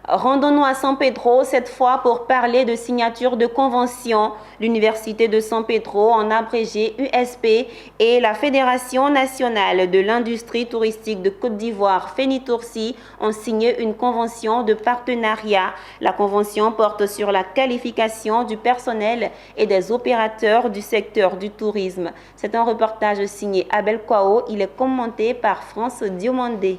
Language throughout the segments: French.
Rendons-nous à San Pedro, cette fois pour parler de signature de convention. L'Université de San Pedro, en abrégé USP, et la Fédération nationale de l'industrie touristique de Côte d'Ivoire, FENITOURSI, ont signé une convention de partenariat. La convention porte sur la qualification du personnel et des opérateurs du secteur du tourisme. C'est un reportage signé Abel Kwao. Il est commenté par France Diomandé.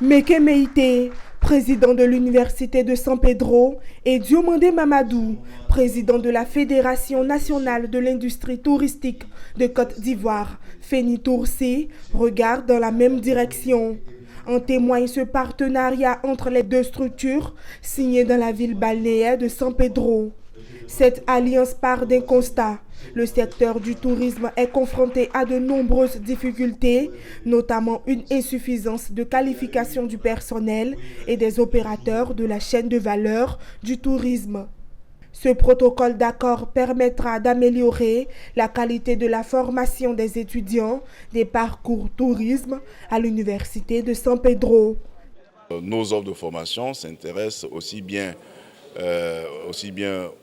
Meke Meïté, président de l'Université de San Pedro, et Diomandé Mamadou, président de la Fédération nationale de l'industrie touristique de Côte d'Ivoire, FENITOURSI, regardent dans la même direction. En témoigne ce partenariat entre les deux structures signé dans la ville balnéaire de San Pedro. Cette alliance part d'un constat. Le secteur du tourisme est confronté à de nombreuses difficultés, notamment une insuffisance de qualification du personnel et des opérateurs de la chaîne de valeur du tourisme. Ce protocole d'accord permettra d'améliorer la qualité de la formation des étudiants des parcours tourisme à l'Université de San Pedro. Nos offres de formation s'intéressent aussi bien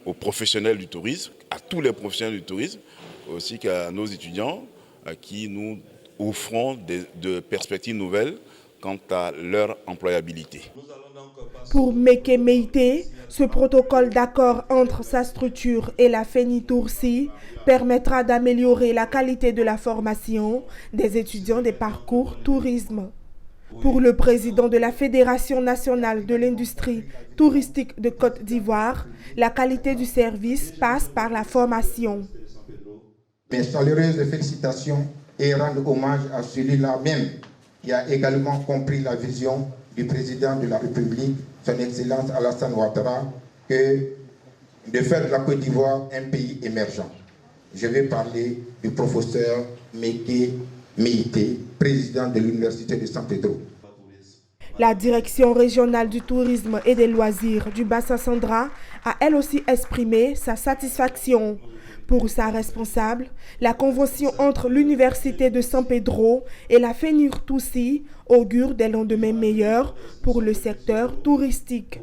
aux professionnels du tourisme, à tous les professionnels du tourisme, aussi qu'à nos étudiants à qui nous offrons de perspectives nouvelles quant à leur employabilité. Pour Meke Meïté, ce protocole d'accord entre sa structure et la FENITOURSI permettra d'améliorer la qualité de la formation des étudiants des parcours tourisme. Pour le président de la Fédération nationale de l'industrie touristique de Côte d'Ivoire, la qualité du service passe par la formation. Mes chaleureuses félicitations et rendre hommage à celui-là même qui a également compris la vision du président de la République, son Excellence Alassane Ouattara, que de faire de la Côte d'Ivoire un pays émergent. Je vais parler du professeur Meke Meïté, président de l'Université de San Pedro. La direction régionale du tourisme et des loisirs du Bassin Sandra a elle aussi exprimé sa satisfaction. Pour sa responsable, la convention entre l'Université de San Pedro et la FENITOURSI augure des lendemains meilleurs pour le secteur touristique.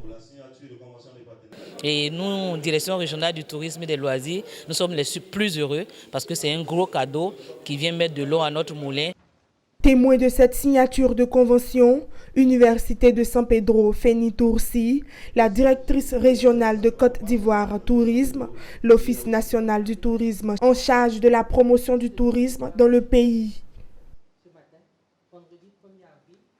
Et nous, direction régionale du tourisme et des loisirs, nous sommes les plus heureux parce que c'est un gros cadeau qui vient mettre de l'eau à notre moulin. Témoin de cette signature de convention, Université de San Pedro, FENITOURSI, la directrice régionale de Côte d'Ivoire Tourisme, l'Office national du tourisme en charge de la promotion du tourisme dans le pays.